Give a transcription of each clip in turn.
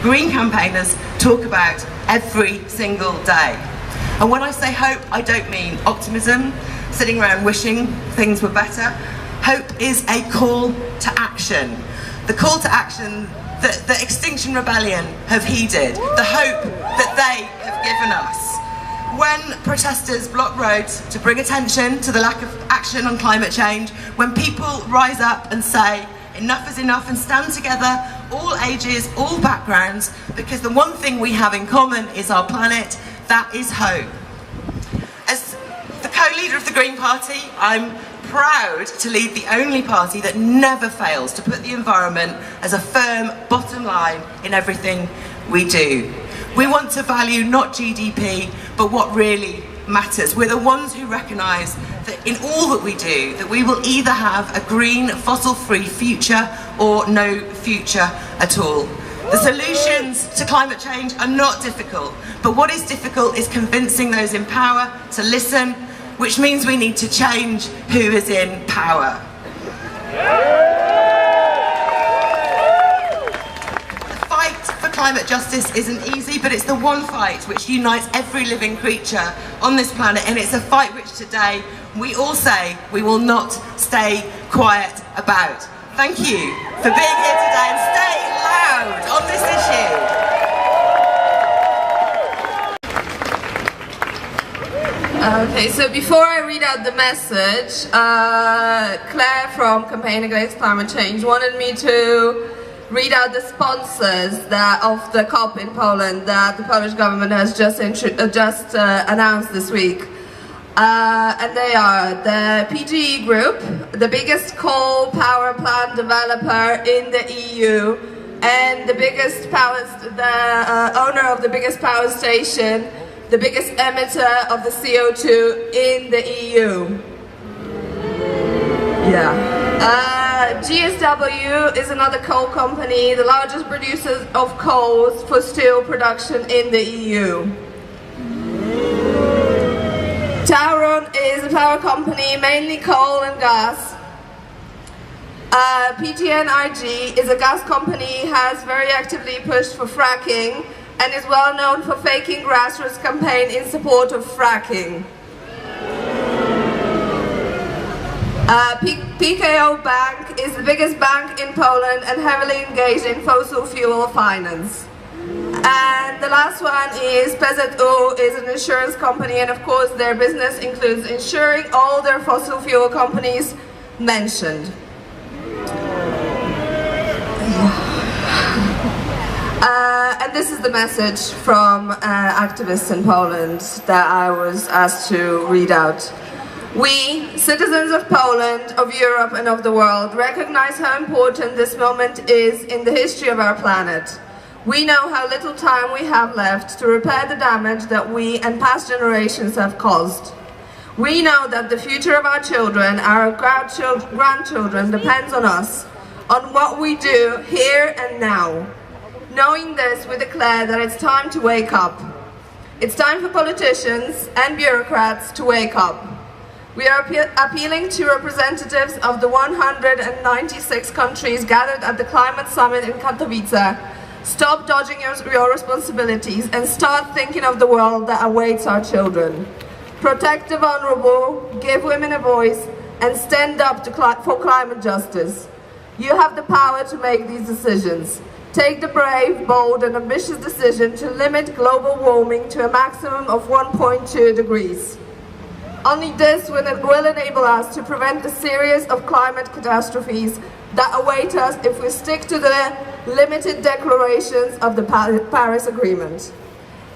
Green campaigners talk about every single day. And when I say hope, I don't mean optimism, sitting around wishing things were better. Hope is a call to action. The call to action that the Extinction Rebellion have heeded, the hope that they have given us. When protesters block roads to bring attention to the lack of action on climate change, when people rise up and say enough is enough and stand together, all ages, all backgrounds, because the one thing we have in common is our planet, that is hope. As the co-leader of the Green Party, I'm proud to lead the only party that never fails to put the environment as a firm bottom line in everything we do. We want to value not GDP, but what really matters. We're the ones who recognise that in all that we do, that we will either have a green, fossil-free future or no future at all. The solutions to climate change are not difficult, but what is difficult is convincing those in power to listen, which means we need to change who is in power. Climate justice isn't easy, but it's the one fight which unites every living creature on this planet, and it's a fight which today we all say we will not stay quiet about. Thank you for being here today, and stay loud on this issue. Okay, so before I read out the message, Claire from Campaign Against Climate Change wanted me to read out the sponsors of the COP in Poland that the Polish government has just announced this week. And they are the PGE Group, the biggest coal power plant developer in the EU, and the owner of the biggest power station, the biggest emitter of the CO2 in the EU. GSW is another coal company, the largest producer of coals for steel production in the EU. Tauron is a power company, mainly coal and gas. PGNiG is a gas company, has very actively pushed for fracking and is well known for faking grassroots campaign in support of fracking. PKO Bank is the biggest bank in Poland and heavily engaged in fossil fuel finance. And the last one is PZU, is an insurance company, and of course their business includes insuring all their fossil fuel companies mentioned. And this is the message from activists in Poland that I was asked to read out. We, citizens of Poland, of Europe and of the world, recognize how important this moment is in the history of our planet. We know how little time we have left to repair the damage that we and past generations have caused. We know that the future of our children, our grandchildren, depends on us, on what we do here and now. Knowing this, we declare that it's time to wake up. It's time for politicians and bureaucrats to wake up. We are appealing to representatives of the 196 countries gathered at the Climate Summit in Katowice. Stop dodging your responsibilities and start thinking of the world that awaits our children. Protect the vulnerable, give women a voice, and stand up for climate justice. You have the power to make these decisions. Take the brave, bold, and ambitious decision to limit global warming to a maximum of 1.2 degrees. Only this will enable us to prevent the series of climate catastrophes that await us if we stick to the limited declarations of the Paris Agreement.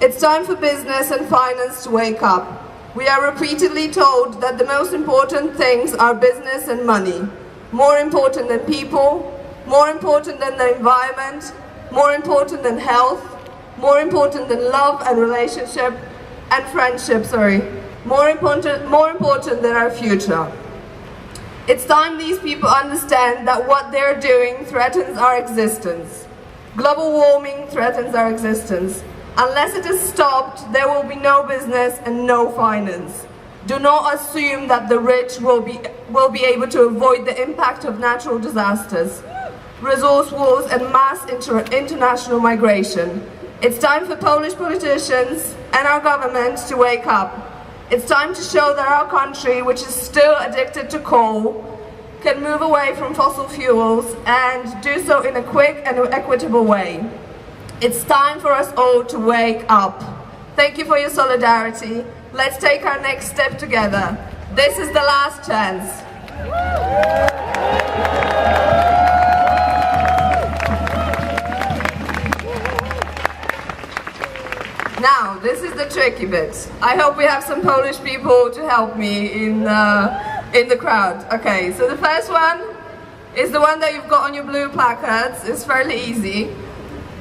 It's time for business and finance to wake up. We are repeatedly told that the most important things are business and money. More important than people, more important than the environment, more important than health, more important than love and relationship and friendship, more important than our future. It's time these people understand that what they're doing threatens our existence. Global warming threatens our existence. Unless it is stopped, there will be no business and no finance. Do not assume that the rich will be able to avoid the impact of natural disasters. resource wars and mass international migration. It's time for Polish politicians and our government to wake up. It's time to show that our country, which is still addicted to coal, can move away from fossil fuels and do so in a quick and equitable way. It's time for us all to wake up. Thank you for your solidarity. Let's take our next step together. This is the last chance. Now, this is the tricky bit. I hope we have some Polish people to help me in the crowd. Okay, so the first one is the one that you've got on your blue placards. It's fairly easy.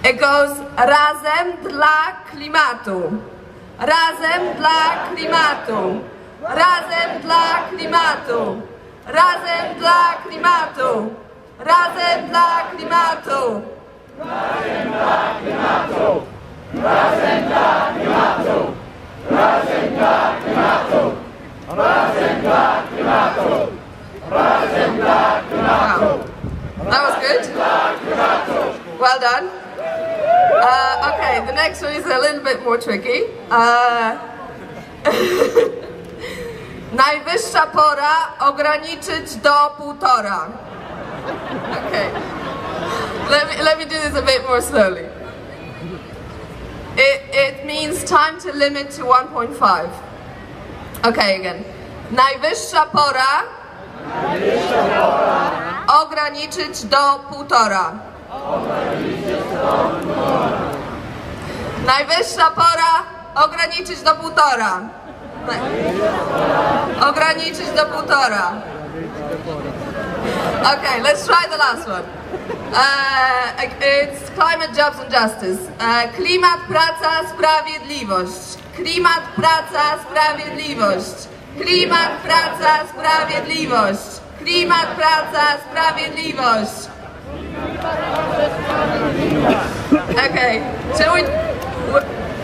It goes Razem dla klimatu. Razem dla klimatu. Razem dla klimatu. Razem dla klimatu. Razem dla klimatu. Razem dla klimatu. Razem dla klimatu. Razem dla klimatu. Razem dla klimatu. Razem dla klimatu. That was good. Well done. Okay, the next one is a little bit more tricky. Najwyższa pora ograniczyć do 1,5. Okay. Let me do this a bit more slowly. It means time to limit to 1.5. Okay, again. Najwyższa pora ograniczyć do 1,5. Najwyższa pora ograniczyć do 1,5. Ograniczyć do 1,5. Okay, let's try the last one. It's climate, jobs and justice. Klimat, praca, sprawiedliwość. Klimat, praca, sprawiedliwość. Klimat, praca, sprawiedliwość. Klimat, praca, sprawiedliwość. Okay, shall we?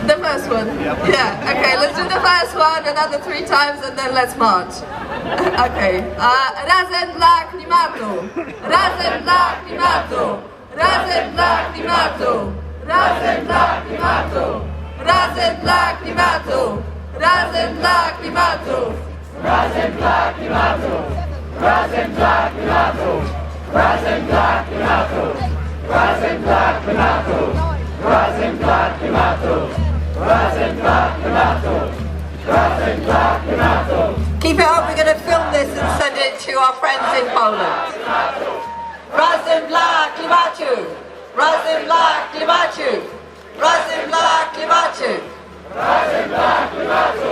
The first one? Yeah, okay, let's do the first one another 3 times and then let's march. Okay, razem dla klimatu. Razem dla klimatu. Razem dla klimatu. Razem dla klimatu. Razem dla klimatu. Razem dla klimatu. Razem dla klimatu. Razem dla klimatu. Razem dla klimatu. Razem dla klimatu. Razem dla klimatu. Razem dla klimatu. Razem dla klimatu. Keep it up, we're going to film this and send it to our friends in Poland. Razem dla klimatu. Razem dla klimatu. Razem dla klimatu. Razem dla klimatu.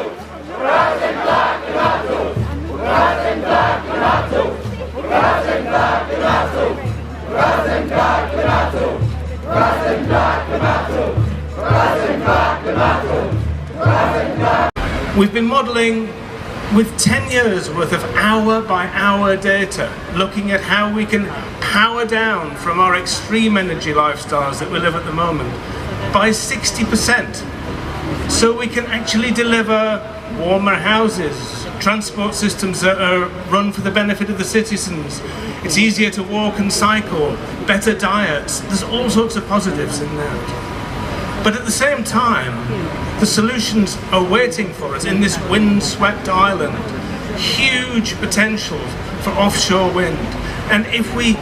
Razem dla klimatu. Razem dla klimatu. Razem dla klimatu. Razem dla klimatu. Razem dla klimatu. Razem dla klimatu. Razem dla. We've been modelling with 10 years worth of hour-by-hour data, looking at how we can power down from our extreme energy lifestyles that we live at the moment by 60%. So we can actually deliver warmer houses, transport systems that are run for the benefit of the citizens. It's easier to walk and cycle, better diets. There's all sorts of positives in that. But at the same time, the solutions are waiting for us in this wind-swept island. Huge potential for offshore wind. And if we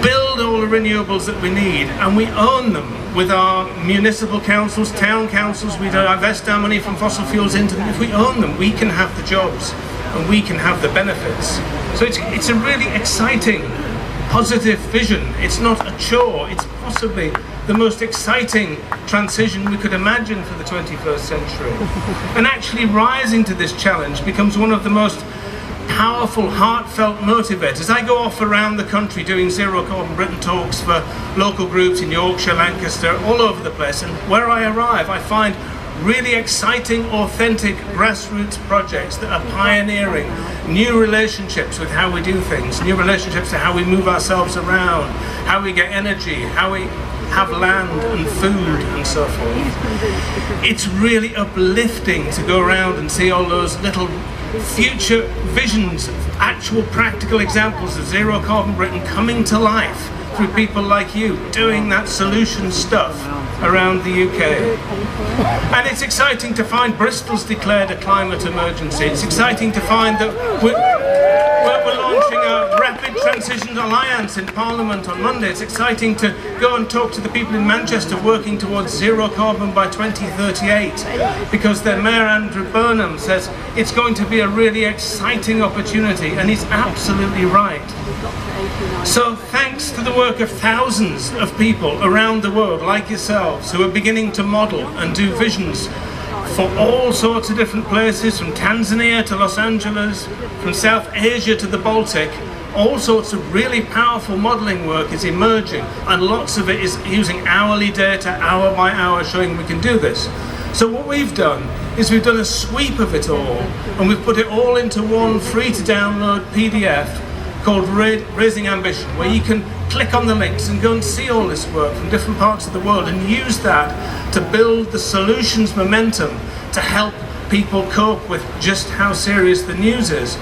build all the renewables that we need and we own them with our municipal councils, town councils, we divest our money from fossil fuels into them, if we own them, we can have the jobs and we can have the benefits. So it's a really exciting, positive vision. It's not a chore, it's possibly the most exciting transition we could imagine for the 21st century. And actually rising to this challenge becomes one of the most powerful, heartfelt motivators. I go off around the country doing Zero Carbon Britain talks for local groups in Yorkshire, Lancaster, all over the place, and where I arrive I find really exciting, authentic grassroots projects that are pioneering new relationships with how we do things, new relationships to how we move ourselves around, how we get energy, how we have land and food and so forth. It's really uplifting to go around and see all those little future visions, actual practical examples of Zero Carbon Britain coming to life through people like you doing that solution stuff around the UK. And it's exciting to find Bristol's declared a climate emergency. It's exciting to find that we're launching a Rapid Transition Alliance in Parliament on Monday. It's exciting to go and talk to the people in Manchester working towards zero carbon by 2038, because their Mayor Andrew Burnham says it's going to be a really exciting opportunity, and he's absolutely right. So thanks to the work of thousands of people around the world like yourselves who are beginning to model and do visions for all sorts of different places, from Tanzania to Los Angeles, from South Asia to the Baltic, all sorts of really powerful modelling work is emerging, and lots of it is using hourly data, hour by hour, showing we can do this. So what we've done is we've done a sweep of it all, and we've put it all into one free-to-download PDF called Raising Ambition, where you can click on the links and go and see all this work from different parts of the world and use that to build the solutions momentum to help people cope with just how serious the news is.